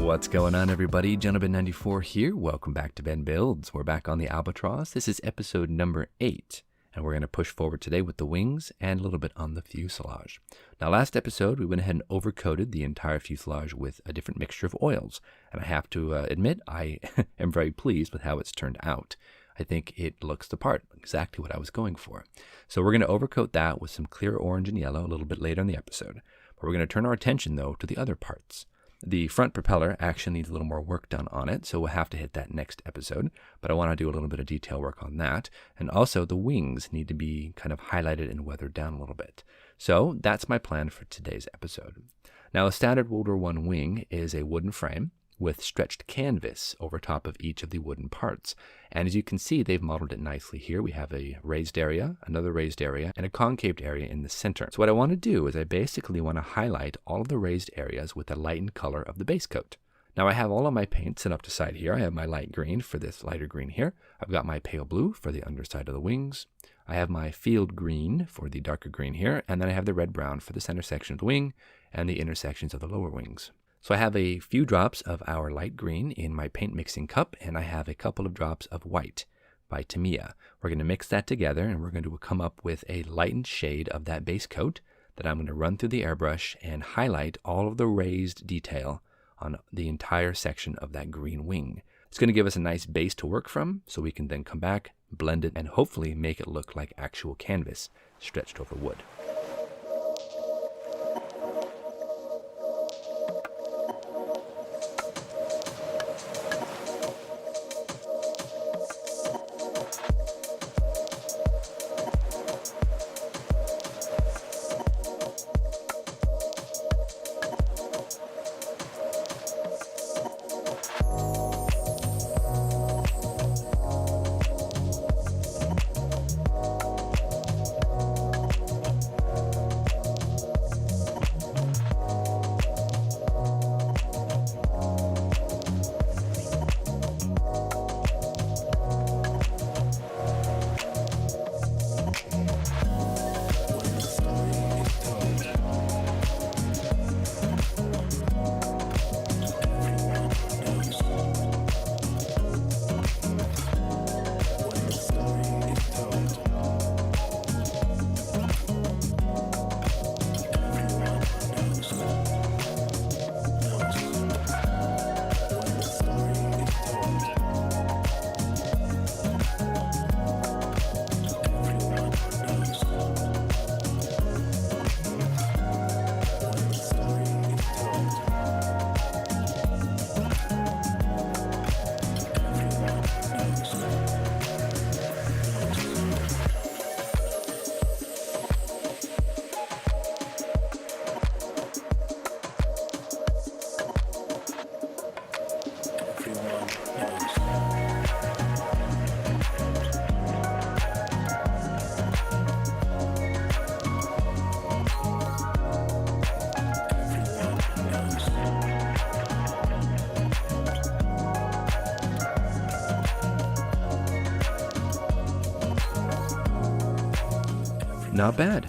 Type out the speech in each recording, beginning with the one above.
What's going on, everybody? Gentleman94 here. Welcome back to Ben Builds. We're back on the Albatros. This is episode number 8, and we're going to push forward today with the wings and a little bit on the fuselage. Now, last episode, we went ahead and overcoated the entire fuselage with a different mixture of oils, and I have to admit, I am very pleased with how it's turned out. I think it looks the part, exactly what I was going for. So we're going to overcoat that with some clear orange and yellow a little bit later in the episode. But we're going to turn our attention, though, to the other parts. The front propeller actually needs a little more work done on it, so we'll have to hit that next episode. But I want to do a little bit of detail work on that. And also the wings need to be kind of highlighted and weathered down a little bit. So that's my plan for today's episode. Now, a standard World War I wing is a wooden frame with stretched canvas over top of each of the wooden parts. And as you can see, they've modeled it nicely here. We have a raised area, another raised area, and a concaved area in the center. So what I want to do is I basically want to highlight all of the raised areas with the lightened color of the base coat. Now I have all of my paint set up to side here. I have my light green for this lighter green here. I've got my pale blue for the underside of the wings. I have my field green for the darker green here. And then I have the red brown for the center section of the wing and the intersections of the lower wings. So I have a few drops of our light green in my paint mixing cup, and I have a couple of drops of white by Tamiya. We're going to mix that together, and we're going to come up with a lightened shade of that base coat that I'm going to run through the airbrush and highlight all of the raised detail on the entire section of that green wing. It's going to give us a nice base to work from, so we can then come back, blend it, and hopefully make it look like actual canvas stretched over wood.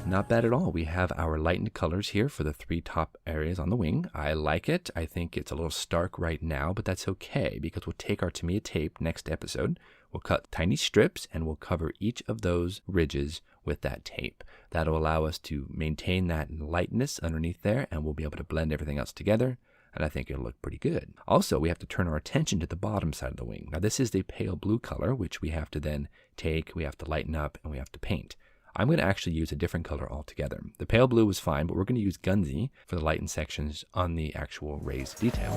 Not bad at all. We have our lightened colors here for the 3 top areas on the wing. I like it. I think it's a little stark right now, but that's okay because we'll take our Tamiya tape next episode. We'll cut tiny strips and we'll cover each of those ridges with that tape. That'll allow us to maintain that lightness underneath there, and we'll be able to blend everything else together. And I think it'll look pretty good. Also, we have to turn our attention to the bottom side of the wing. Now, this is the pale blue color, which we have to then take, we have to lighten up, and we have to paint. I'm going to actually use a different color altogether. The pale blue was fine, but we're going to use Gunzy for the lightened sections on the actual raised detail.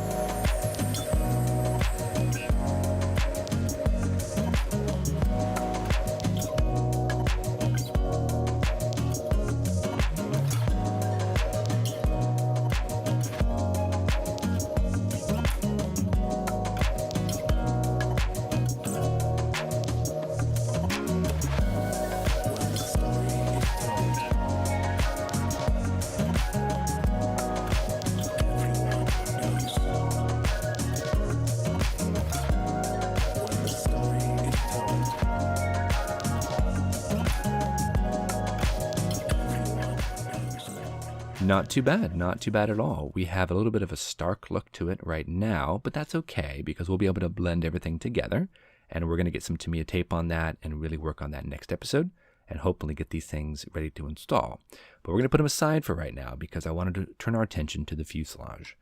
Not too bad, not too bad at all. We have a little bit of a stark look to it right now, but that's okay because we'll be able to blend everything together, and we're going to get some Tamiya tape on that and really work on that next episode and hopefully get these things ready to install. But we're going to put them aside for right now because I wanted to turn our attention to the fuselage.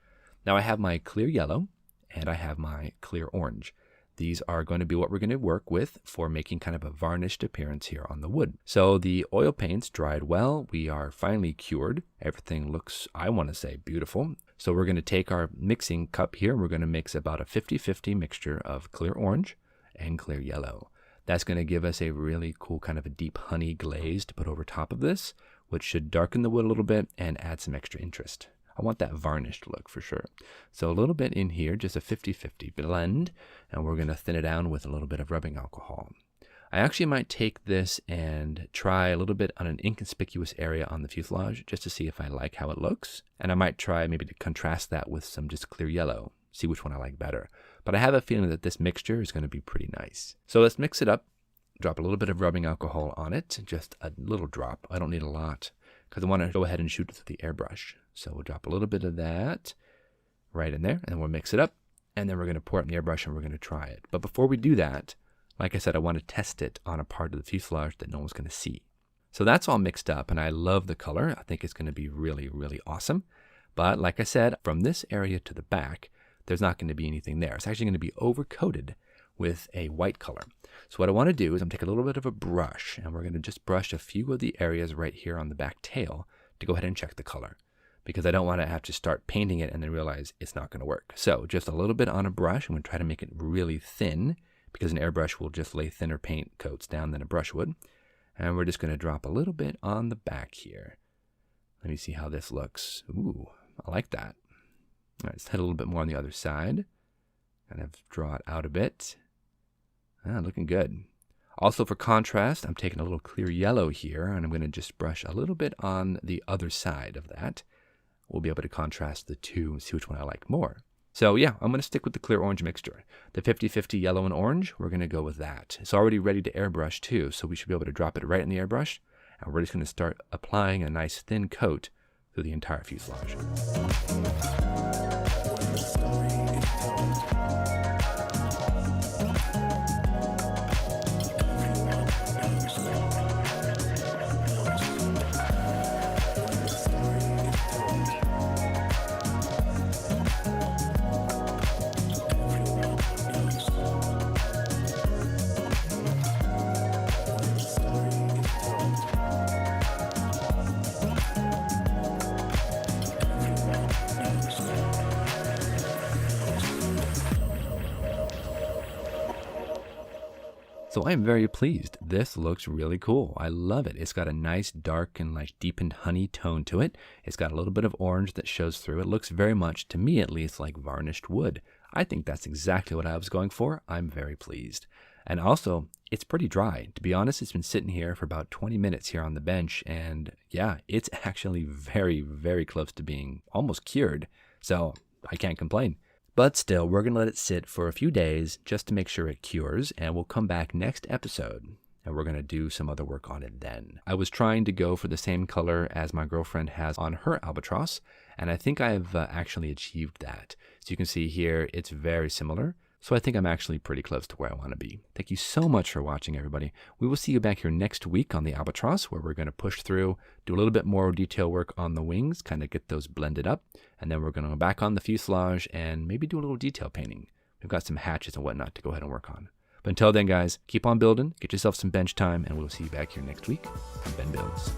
Now I have my clear yellow and I have my clear orange. These are going to be what we're going to work with for making kind of a varnished appearance here on the wood. So the oil paints dried well. We are finally cured. Everything looks, I want to say, beautiful. So we're going to take our mixing cup here. We're going to mix about a 50-50 mixture of clear orange and clear yellow. That's going to give us a really cool kind of a deep honey glaze to put over top of this, which should darken the wood a little bit and add some extra interest. I want that varnished look for sure. So a little bit in here, just a 50-50 blend, and we're going to thin it down with a little bit of rubbing alcohol. I actually might take this and try a little bit on an inconspicuous area on the fuselage just to see if I like how it looks. And I might try maybe to contrast that with some just clear yellow, see which one I like better. But I have a feeling that this mixture is going to be pretty nice. So let's mix it up. Drop a little bit of rubbing alcohol on it, just a little drop. I don't need a lot because I want to go ahead and shoot it with the airbrush. So we'll drop a little bit of that right in there, and we'll mix it up, and then we're going to pour it in the airbrush and we're going to try it. But before we do that, like I said, I want to test it on a part of the fuselage that no one's going to see. So that's all mixed up, and I love the color. I think it's going to be really, really awesome. But like I said, from this area to the back, there's not going to be anything there. It's actually going to be overcoated with a white color. So what I want to do is I'm take a little bit of a brush, and we're going to just brush a few of the areas right here on the back tail to go ahead and check the color, because I don't want to have to start painting it and then realize it's not going to work. So just a little bit on a brush. I'm going to try to make it really thin because an airbrush will just lay thinner paint coats down than a brush would. And we're just going to drop a little bit on the back here. Let me see how this looks. Ooh, I like that. All right, let's head a little bit more on the other side. Kind of draw it out a bit. Looking good. Also for contrast, I'm taking a little clear yellow here, and I'm going to just brush a little bit on the other side of that. We'll be able to contrast the two and see which one I like more. So yeah, I'm going to stick with the clear orange mixture. The 50-50 yellow and orange, we're going to go with that. It's already ready to airbrush too, so we should be able to drop it right in the airbrush, and we're just going to start applying a nice thin coat through the entire fuselage. So I'm very pleased. This looks really cool. I love it. It's got a nice dark and like deepened honey tone to it. It's got a little bit of orange that shows through. It looks very much, to me at least, like varnished wood. I think that's exactly what I was going for. I'm very pleased. And also, it's pretty dry. To be honest, it's been sitting here for about 20 minutes here on the bench. And yeah, it's actually very, very close to being almost cured. So I can't complain. But still, we're going to let it sit for a few days just to make sure it cures, and we'll come back next episode, and we're going to do some other work on it then. I was trying to go for the same color as my girlfriend has on her Albatros, and I think I've actually achieved that. So you can see here, it's very similar. So I think I'm actually pretty close to where I want to be. Thank you so much for watching, everybody. We will see you back here next week on the Albatros, where we're going to push through, do a little bit more detail work on the wings, kind of get those blended up. And then we're going to go back on the fuselage and maybe do a little detail painting. We've got some hatches and whatnot to go ahead and work on. But until then, guys, keep on building, get yourself some bench time, and we'll see you back here next week on Ben Builds.